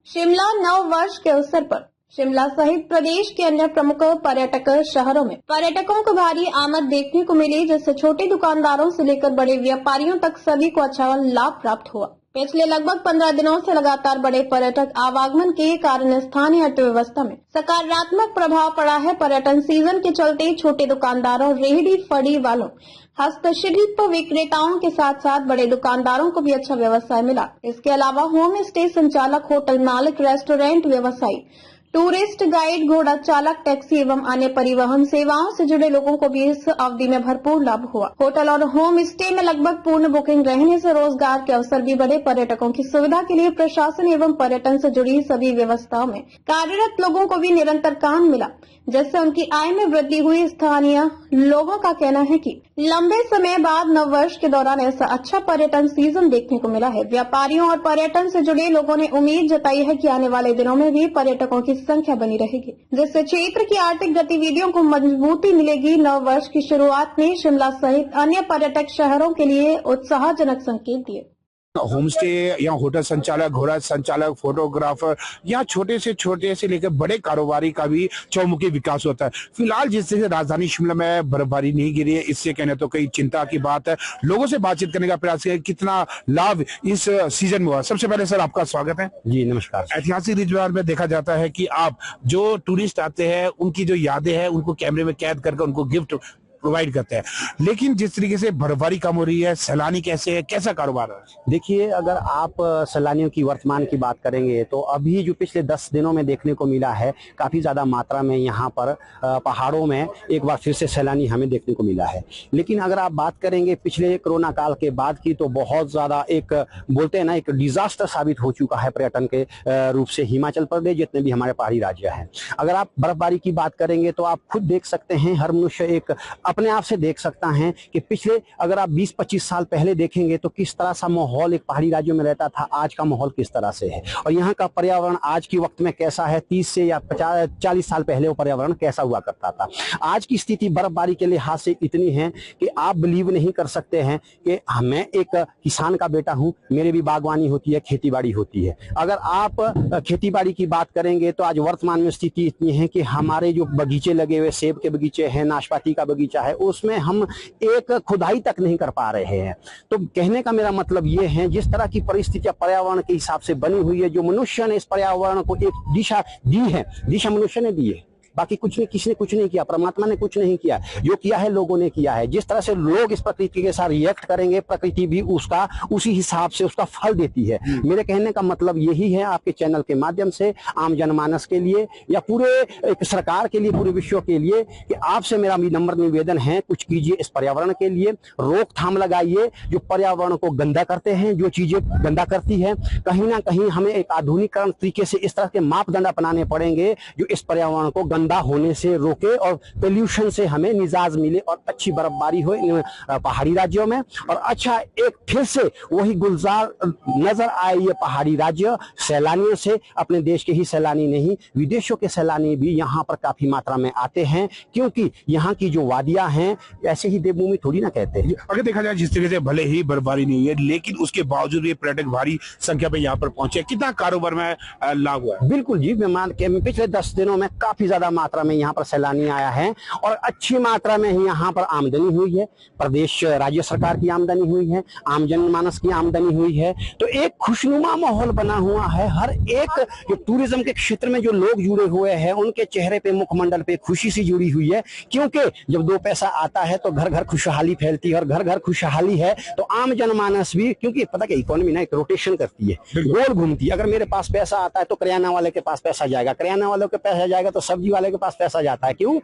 शिमला नव वर्ष के अवसर पर शिमला सहित प्रदेश के अन्य प्रमुख पर्यटक शहरों में पर्यटकों को भारी आमद देखने को मिली, जिससे छोटे दुकानदारों से लेकर बड़े व्यापारियों तक सभी को अच्छा लाभ प्राप्त हुआ। पिछले लगभग 15 दिनों से लगातार बड़े पर्यटक आवागमन के कारण स्थानीय अर्थव्यवस्था में सकारात्मक प्रभाव पड़ा है। पर्यटन सीजन के चलते छोटे दुकानदारों, रेहड़ी फड़ी वालों, हस्तशिल्प विक्रेताओं के साथ साथ बड़े दुकानदारों को भी अच्छा व्यवसाय मिला। इसके अलावा होम स्टे संचालक, होटल मालिक, रेस्टोरेंट व्यवसायी, टूरिस्ट गाइड, घोड़ा चालक, टैक्सी एवं अन्य परिवहन सेवाओं से जुड़े लोगों को भी इस अवधि में भरपूर लाभ हुआ। होटल और होम स्टे में लगभग पूर्ण बुकिंग रहने से रोजगार के अवसर भी बढ़े। पर्यटकों की सुविधा के लिए प्रशासन एवं पर्यटन से जुड़ी सभी व्यवस्थाओं में कार्यरत लोगों को भी निरंतर काम मिला, जिससे उनकी आय में वृद्धि हुई। स्थानीय लोगों का कहना है कि लंबे समय बाद नव वर्ष के दौरान ऐसा अच्छा पर्यटन सीजन देखने को मिला है। व्यापारियों और पर्यटन से जुड़े लोगों ने उम्मीद जताई है कि आने वाले दिनों में भी पर्यटकों की संख्या बनी रहेगी, जिससे क्षेत्र की आर्थिक गतिविधियों को मजबूती मिलेगी। नव वर्ष की शुरुआत में शिमला सहित अन्य पर्यटक शहरों के लिए उत्साहजनक संकेत दिए। होम स्टे या होटल संचालक, घोड़ा संचालक, फोटोग्राफर या छोटे से लेकर बड़े कारोबारी का भी चौमुखी विकास होता है। फिलहाल जिस तरह से राजधानी शिमला में बर्फबारी नहीं गिरी है, इससे कहने तो कई चिंता की बात है। लोगों से बातचीत करने का प्रयास किया, कितना लाभ इस सीजन में हुआ। सबसे पहले सर आपका स्वागत है। जी नमस्कार। ऐतिहासिक रिज बिहार में देखा जाता है कि आप जो टूरिस्ट आते हैं उनकी जो यादें हैं उनको कैमरे में कैद करके उनको गिफ्ट प्रोवाइड करते हैं, लेकिन जिस तरीके से बर्फबारी कम हो रही है, सैलानी कैसे है, कैसा कारोबार है? देखिए, अगर आप सैलानियों की वर्तमान की बात करेंगे तो अभी जो पिछले 10 दिनों में देखने को मिला है, काफी ज्यादा मात्रा में यहाँ पर पहाड़ों में एक बार फिर से सैलानी हमें देखने को मिला है। लेकिन अगर आप बात करेंगे पिछले कोरोना काल के बाद की, तो बहुत ज्यादा एक बोलते हैं ना, एक डिजास्टर साबित हो चुका है पर्यटन के रूप से हिमाचल प्रदेश, जितने भी हमारे पहाड़ी राज्य हैं। अगर आप बर्फबारी की बात करेंगे तो आप खुद देख सकते हैं, हर मनुष्य एक अपने आप से देख सकता है कि पिछले अगर आप 20-25 साल पहले देखेंगे तो किस तरह सा माहौल एक पहाड़ी राज्यों में रहता था, आज का माहौल किस तरह से है, और यहाँ का पर्यावरण आज के वक्त में कैसा है, 30 से या 40 साल पहले वो पर्यावरण कैसा हुआ करता था। आज की स्थिति बर्फबारी के लिहाज से इतनी है कि आप बिलीव नहीं कर सकते हैं कि मैं एक किसान का बेटा हूं, मेरे भी बागवानी होती है, खेती बाड़ी होती है। अगर आप खेती बाड़ी की बात करेंगे तो आज वर्तमान में स्थिति इतनी है कि हमारे जो बगीचे लगे हुए, सेब के बगीचे हैं, नाशपाती का बगीचा है, उसमें हम एक खुदाई तक नहीं कर पा रहे हैं। तो कहने का मेरा मतलब ये है, जिस तरह की परिस्थितियां पर्यावरण के हिसाब से बनी हुई है, जो मनुष्य ने इस पर्यावरण को एक दिशा दी है, दिशा मनुष्य ने दी है, बाकी कुछ नहीं, किसी ने कुछ नहीं किया, परमात्मा ने कुछ नहीं किया, जो किया है लोगों ने किया है। जिस तरह से लोग इस प्रकृति के साथ रिएक्ट करेंगे, प्रकृति भी उसका उसी हिसाब से उसका फल देती है। मेरे कहने का मतलब यही है, आपके चैनल के माध्यम से आम जनमानस के लिए या पूरे एक सरकार के लिए, पूरे विश्व के लिए, कि आपसे मेरा विनम्र निवेदन है, कुछ कीजिए इस पर्यावरण के लिए, रोकथाम लगाइए। जो पर्यावरण को गंदा करते हैं, जो चीजें गंदा करती है, कहीं ना कहीं हमें एक आधुनिकरण तरीके से इस तरह के मापदंड अपनाने पड़ेंगे जो इस पर्यावरण को गंदा होने से रोके और पोल्यूशन से हमें निजात मिले और अच्छी बर्फबारी हो पहाड़ी राज्यों में, और अच्छा एक फिर से वही गुलजार नजर आए ये पहाड़ी राज्य सैलानियों से। अपने देश के ही सैलानी नहीं, विदेशों के सैलानी भी यहाँ पर काफी मात्रा में आते हैं, क्योंकि यहाँ की जो वादियां हैं, ऐसे ही देवभूमि थोड़ी ना कहते हैं। अगर देखा जाए जिस तरीके से भले ही बर्फबारी नहीं है, लेकिन उसके बावजूद ये पर्यटक भारी संख्या में यहाँ पर पहुंचे, कितना कारोबार में लाभ हुआ? बिल्कुल जी, पिछले 10 दिनों में काफी ज्यादा मात्रा में यहाँ पर सैलानी आया है और अच्छी मात्रा में ही यहाँ पर आमदनी हुई है। प्रदेश राज्य सरकार की आमदनी हुई है, आम जनमानस की आमदनी हुई है। तो एक खुशनुमा माहौल बना हुआ है। हर एक जो टूरिज्म के क्षेत्र में जो लोग जुड़े हुए हैं, उनके चेहरे पे, मुखमंडल पे खुशी सी जुड़ी हुई है, क्योंकि जब 2 पैसा आता है तो घर घर खुशहाली फैलती है, और घर घर खुशहाली है तो आम जनमानस भी, क्योंकि पता क्या इकोनॉमी ना एक रोटेशन करती है, गोल घूमती है। अगर मेरे पास पैसा आता है तो करियाना वाले के पास पैसा जाएगा, करियाना वालों के पैसा जाएगा तो सब्जी वाले के पास पैसा जाता है। क्यों?